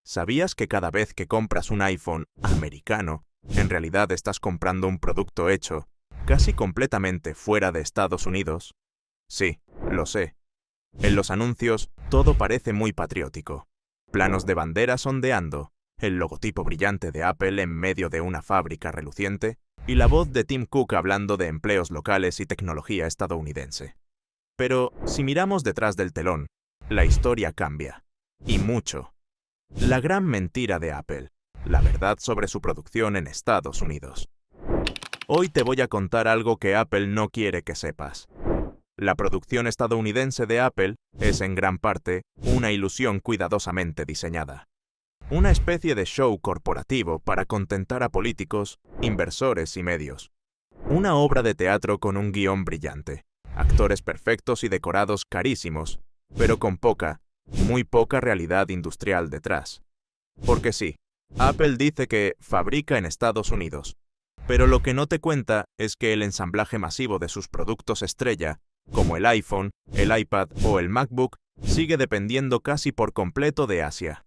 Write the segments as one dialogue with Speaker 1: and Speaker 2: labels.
Speaker 1: ¿Sabías que cada vez que compras un iPhone americano, en realidad estás comprando un producto hecho casi completamente fuera de Estados Unidos? Sí, lo sé. En los anuncios todo parece muy patriótico. Planos de banderas ondeando, el logotipo brillante de Apple en medio de una fábrica reluciente y la voz de Tim Cook hablando de empleos locales y tecnología estadounidense. Pero si miramos detrás del telón, la historia cambia. Y mucho. La gran mentira de Apple, la verdad sobre su producción en Estados Unidos. Hoy te voy a contar algo que Apple no quiere que sepas. La producción estadounidense de Apple es en gran parte una ilusión cuidadosamente diseñada. Una especie de show corporativo para contentar a políticos, inversores y medios. Una obra de teatro con un guión brillante, actores perfectos y decorados carísimos, pero con muy poca realidad industrial detrás. Porque sí, Apple dice que fabrica en Estados Unidos, pero lo que no te cuenta es que el ensamblaje masivo de sus productos estrella, como el iPhone, el iPad o el MacBook, sigue dependiendo casi por completo de Asia.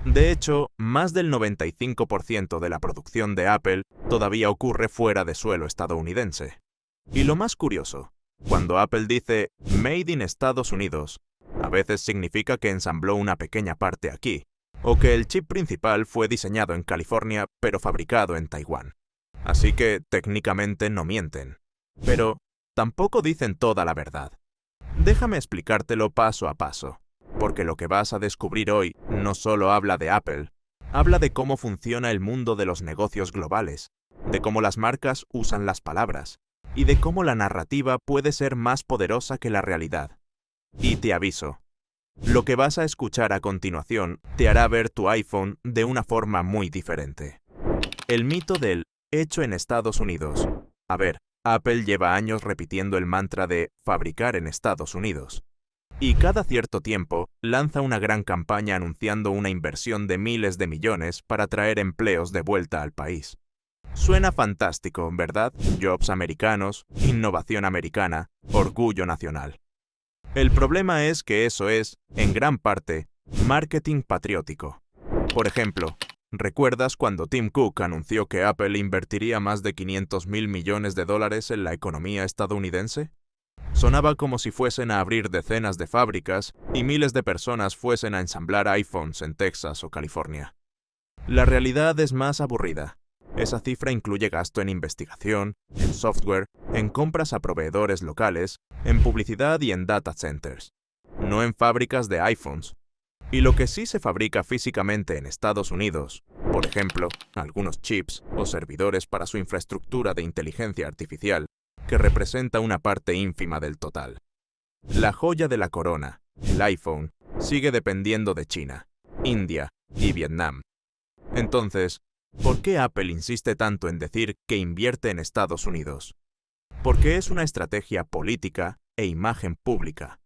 Speaker 1: De hecho, más del 95% de la producción de Apple todavía ocurre fuera de suelo estadounidense. Y lo más curioso, cuando Apple dice Made in Estados Unidos, a veces significa que ensambló una pequeña parte aquí, o que el chip principal fue diseñado en California pero fabricado en Taiwán. Así que técnicamente no mienten. Pero tampoco dicen toda la verdad. Déjame explicártelo paso a paso, porque lo que vas a descubrir hoy no solo habla de Apple, habla de cómo funciona el mundo de los negocios globales, de cómo las marcas usan las palabras, y de cómo la narrativa puede ser más poderosa que la realidad. Y te aviso, lo que vas a escuchar a continuación te hará ver tu iPhone de una forma muy diferente. El mito del hecho en Estados Unidos. A ver, Apple lleva años repitiendo el mantra de fabricar en Estados Unidos. Y cada cierto tiempo lanza una gran campaña anunciando una inversión de miles de millones para traer empleos de vuelta al país. Suena fantástico, ¿verdad? Jobs americanos, innovación americana, orgullo nacional. El problema es que eso es, en gran parte, marketing patriótico. Por ejemplo, ¿recuerdas cuando Tim Cook anunció que Apple invertiría más de $500.000 millones en la economía estadounidense? Sonaba como si fuesen a abrir decenas de fábricas y miles de personas fuesen a ensamblar iPhones en Texas o California. La realidad es más aburrida. Esa cifra incluye gasto en investigación, en software, en compras a proveedores locales, en publicidad y en data centers, no en fábricas de iPhones. Y lo que sí se fabrica físicamente en Estados Unidos, por ejemplo, algunos chips o servidores para su infraestructura de inteligencia artificial, que representa una parte ínfima del total. La joya de la corona, el iPhone, sigue dependiendo de China, India y Vietnam. Entonces, ¿por qué Apple insiste tanto en decir que invierte en Estados Unidos? Porque es una estrategia política e imagen pública.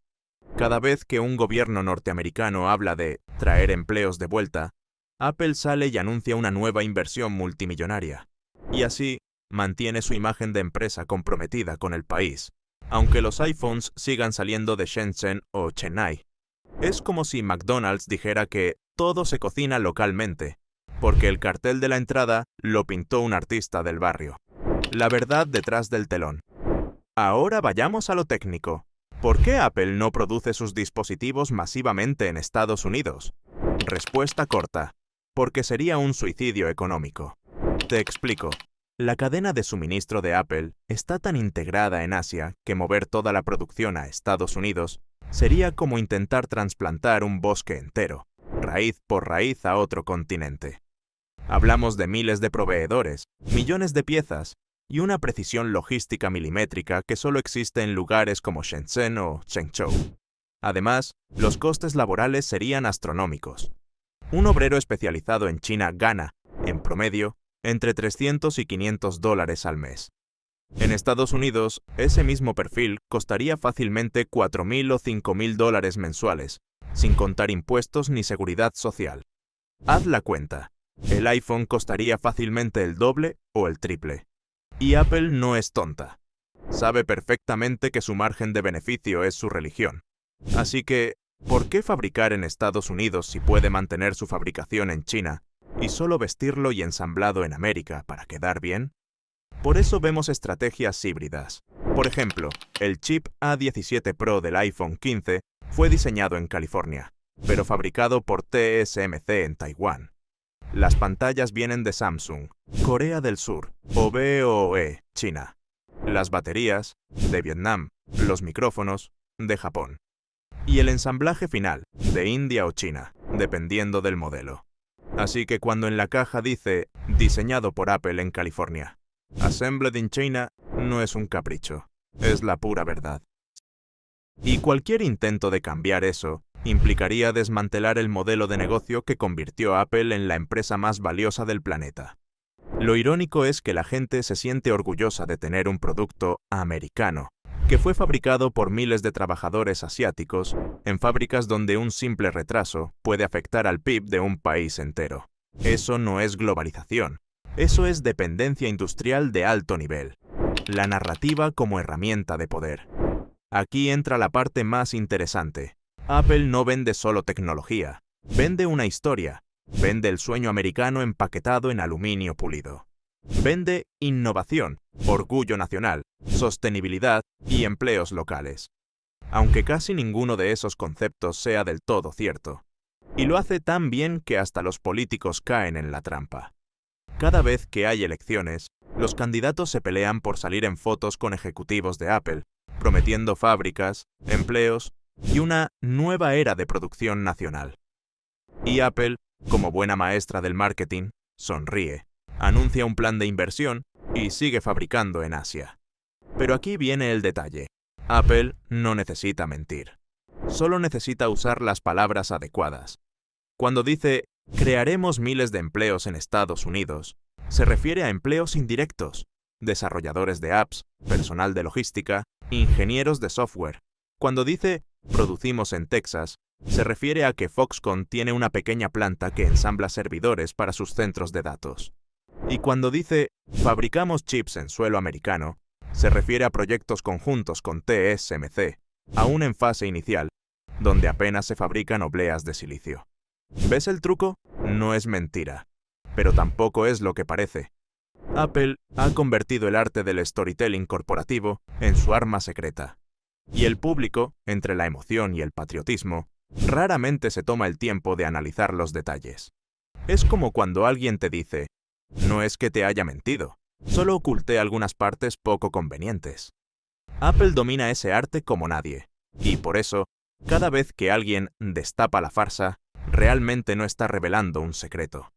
Speaker 1: Cada vez que un gobierno norteamericano habla de traer empleos de vuelta, Apple sale y anuncia una nueva inversión multimillonaria. Y así, mantiene su imagen de empresa comprometida con el país, aunque los iPhones sigan saliendo de Shenzhen o Chennai. Es como si McDonald's dijera que todo se cocina localmente, porque el cartel de la entrada lo pintó un artista del barrio. La verdad detrás del telón. Ahora vayamos a lo técnico. ¿Por qué Apple no produce sus dispositivos masivamente en Estados Unidos? Respuesta corta. Porque sería un suicidio económico. Te explico. La cadena de suministro de Apple está tan integrada en Asia que mover toda la producción a Estados Unidos sería como intentar trasplantar un bosque entero, raíz por raíz a otro continente. Hablamos de miles de proveedores, millones de piezas y una precisión logística milimétrica que solo existe en lugares como Shenzhen o Chengzhou. Además, los costes laborales serían astronómicos. Un obrero especializado en China gana, en promedio, entre $300 y $500 al mes. En Estados Unidos, ese mismo perfil costaría fácilmente $4.000 o $5.000 mensuales, sin contar impuestos ni seguridad social. Haz la cuenta. El iPhone costaría fácilmente el doble o el triple. Y Apple no es tonta. Sabe perfectamente que su margen de beneficio es su religión. Así que ¿Por qué fabricar en Estados Unidos si puede mantener su fabricación en China y solo vestirlo y ensamblado en América para quedar bien? Por eso vemos estrategias híbridas. Por ejemplo, el chip A17 Pro del iPhone 15 fue diseñado en California, pero fabricado por TSMC en Taiwán. Las pantallas vienen de Samsung, Corea del Sur, o BOE, China. Las baterías, de Vietnam, los micrófonos, de Japón. Y el ensamblaje final, de India o China, dependiendo del modelo. Así que cuando en la caja dice diseñado por Apple en California, Assembled in China, no es un capricho, es la pura verdad. Y cualquier intento de cambiar eso implicaría desmantelar el modelo de negocio que convirtió a Apple en la empresa más valiosa del planeta. Lo irónico es que la gente se siente orgullosa de tener un producto americano, que fue fabricado por miles de trabajadores asiáticos en fábricas donde un simple retraso puede afectar al PIB de un país entero. Eso no es globalización, eso es dependencia industrial de alto nivel. La narrativa como herramienta de poder. Aquí entra la parte más interesante. Apple no vende solo tecnología, vende una historia, vende el sueño americano empaquetado en aluminio pulido. Vende innovación, orgullo nacional, sostenibilidad y empleos locales. Aunque casi ninguno de esos conceptos sea del todo cierto. Y lo hace tan bien que hasta los políticos caen en la trampa. Cada vez que hay elecciones, los candidatos se pelean por salir en fotos con ejecutivos de Apple, prometiendo fábricas, empleos y una nueva era de producción nacional. Y Apple, como buena maestra del marketing, sonríe, anuncia un plan de inversión y sigue fabricando en Asia. Pero aquí viene el detalle. Apple no necesita mentir. Solo necesita usar las palabras adecuadas. Cuando dice, crearemos miles de empleos en Estados Unidos, se refiere a empleos indirectos, desarrolladores de apps, personal de logística, ingenieros de software. Cuando dice, producimos en Texas, se refiere a que Foxconn tiene una pequeña planta que ensambla servidores para sus centros de datos. Y cuando dice, fabricamos chips en suelo americano, se refiere a proyectos conjuntos con TSMC, aún en fase inicial, donde apenas se fabrican obleas de silicio. ¿Ves el truco? No es mentira, pero tampoco es lo que parece. Apple ha convertido el arte del storytelling corporativo en su arma secreta. Y el público, entre la emoción y el patriotismo, raramente se toma el tiempo de analizar los detalles. Es como cuando alguien te dice, no es que te haya mentido, solo oculté algunas partes poco convenientes. Apple domina ese arte como nadie, y por eso, cada vez que alguien destapa la farsa, realmente no está revelando un secreto.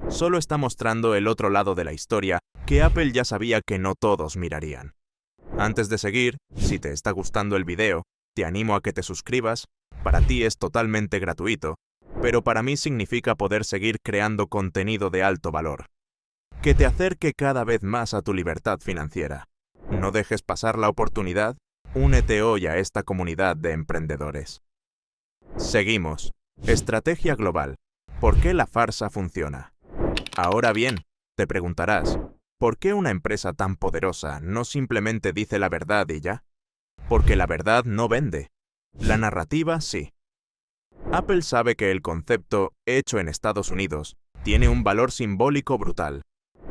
Speaker 1: Solo está mostrando el otro lado de la historia que Apple ya sabía que no todos mirarían. Antes de seguir, si te está gustando el video, te animo a que te suscribas. Para ti es totalmente gratuito, pero para mí significa poder seguir creando contenido de alto valor. Que te acerque cada vez más a tu libertad financiera. No dejes pasar la oportunidad, únete hoy a esta comunidad de emprendedores. Seguimos. Estrategia global. ¿Por qué la farsa funciona? Ahora bien, te preguntarás, ¿por qué una empresa tan poderosa no simplemente dice la verdad y ya? Porque la verdad no vende. La narrativa sí. Apple sabe que el concepto hecho en Estados Unidos tiene un valor simbólico brutal.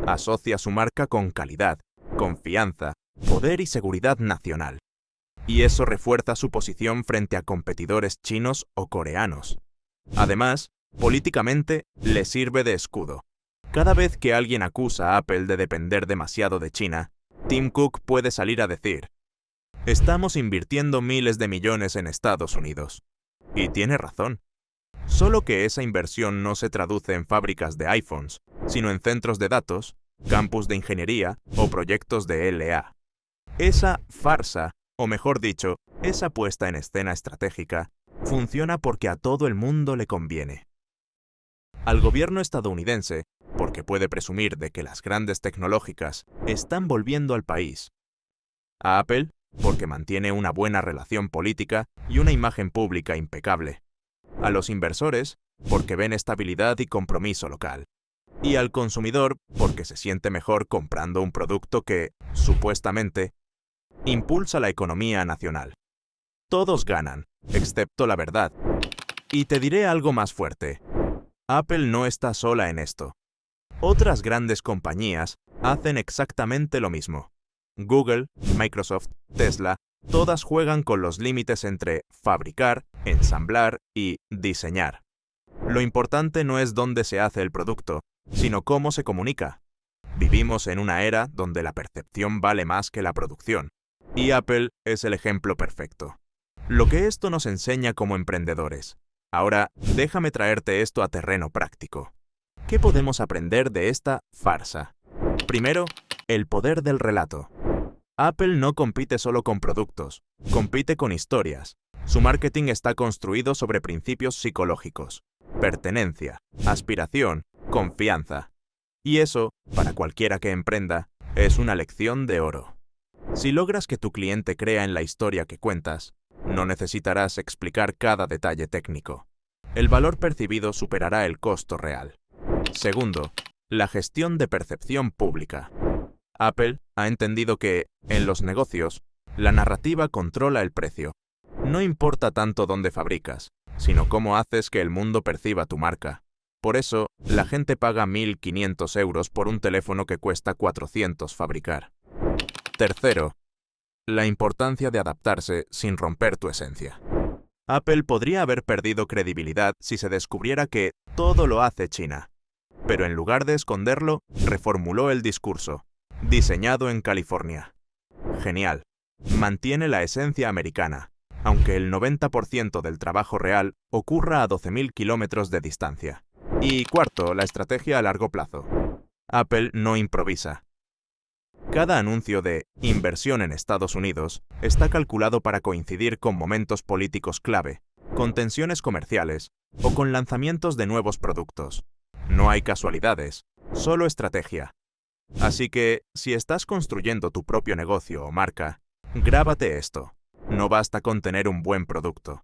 Speaker 1: Asocia su marca con calidad, confianza, poder y seguridad nacional. Y eso refuerza su posición frente a competidores chinos o coreanos. Además, políticamente, le sirve de escudo. Cada vez que alguien acusa a Apple de depender demasiado de China, Tim Cook puede salir a decir, estamos invirtiendo miles de millones en Estados Unidos. Y tiene razón. Solo que esa inversión no se traduce en fábricas de iPhones, sino en centros de datos, campus de ingeniería o proyectos de LA. Esa farsa, o mejor dicho, esa puesta en escena estratégica, funciona porque a todo el mundo le conviene. Al gobierno estadounidense, porque puede presumir de que las grandes tecnológicas están volviendo al país. A Apple, porque mantiene una buena relación política y una imagen pública impecable. A los inversores, porque ven estabilidad y compromiso local. Y al consumidor, porque se siente mejor comprando un producto que, supuestamente, impulsa la economía nacional. Todos ganan, excepto la verdad, Y te diré algo más fuerte. Apple no está sola en esto. Otras grandes compañías hacen exactamente lo mismo. Google, Microsoft, Tesla, todas juegan con los límites entre fabricar, ensamblar y diseñar. Lo importante no es dónde se hace el producto, sino cómo se comunica. Vivimos en una era donde la percepción vale más que la producción, y Apple es el ejemplo perfecto. Lo que esto nos enseña como emprendedores. Ahora, déjame traerte esto a terreno práctico. ¿Qué podemos aprender de esta farsa? Primero, el poder del relato. Apple no compite solo con productos, compite con historias. Su marketing está construido sobre principios psicológicos: pertenencia, aspiración, confianza. Y eso, para cualquiera que emprenda, es una lección de oro. Si logras que tu cliente crea en la historia que cuentas, no necesitarás explicar cada detalle técnico. El valor percibido superará el costo real. Segundo, la gestión de percepción pública. Apple ha entendido que, en los negocios, la narrativa controla el precio. No importa tanto dónde fabricas, sino cómo haces que el mundo perciba tu marca. Por eso, la gente paga 1.500 euros por un teléfono que cuesta 400 fabricar. Tercero, la importancia de adaptarse sin romper tu esencia. Apple podría haber perdido credibilidad si se descubriera que todo lo hace China. Pero en lugar de esconderlo, reformuló el discurso. Diseñado en California. Genial. Mantiene la esencia americana, aunque el 90% del trabajo real ocurra a 12.000 kilómetros de distancia. Y cuarto, la estrategia a largo plazo. Apple no improvisa. Cada anuncio de inversión en Estados Unidos está calculado para coincidir con momentos políticos clave, con tensiones comerciales o con lanzamientos de nuevos productos. No hay casualidades, solo estrategia. Así que, si estás construyendo tu propio negocio o marca, grábate esto. No basta con tener un buen producto.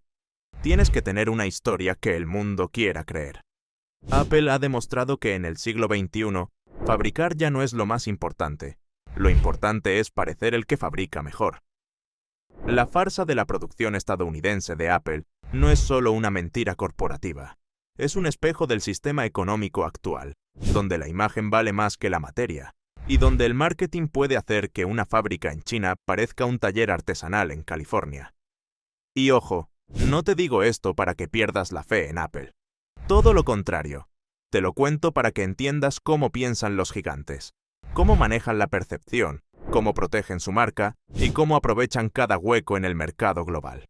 Speaker 1: Tienes que tener una historia que el mundo quiera creer. Apple ha demostrado que en el siglo XXI, fabricar ya no es lo más importante. Lo importante es parecer el que fabrica mejor. La farsa de la producción estadounidense de Apple no es solo una mentira corporativa. Es un espejo del sistema económico actual, donde la imagen vale más que la materia, y donde el marketing puede hacer que una fábrica en China parezca un taller artesanal en California. Y ojo, no te digo esto para que pierdas la fe en Apple. Todo lo contrario. Te lo cuento para que entiendas cómo piensan los gigantes, cómo manejan la percepción, cómo protegen su marca y cómo aprovechan cada hueco en el mercado global.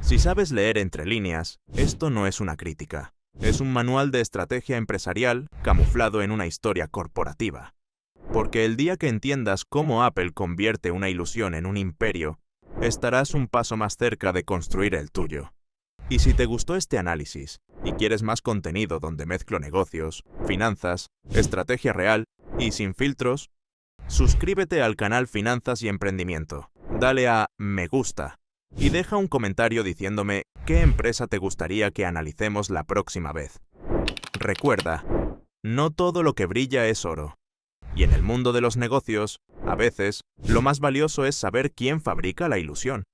Speaker 1: Si sabes leer entre líneas, esto no es una crítica. Es un manual de estrategia empresarial camuflado en una historia corporativa. Porque el día que entiendas cómo Apple convierte una ilusión en un imperio, estarás un paso más cerca de construir el tuyo. Y si te gustó este análisis y quieres más contenido donde mezclo negocios, finanzas, estrategia real y sin filtros, suscríbete al canal Finanzas y Emprendimiento, dale a me gusta y deja un comentario diciéndome qué empresa te gustaría que analicemos la próxima vez. Recuerda, no todo lo que brilla es oro. Y en el mundo de los negocios, a veces, lo más valioso es saber quién fabrica la ilusión.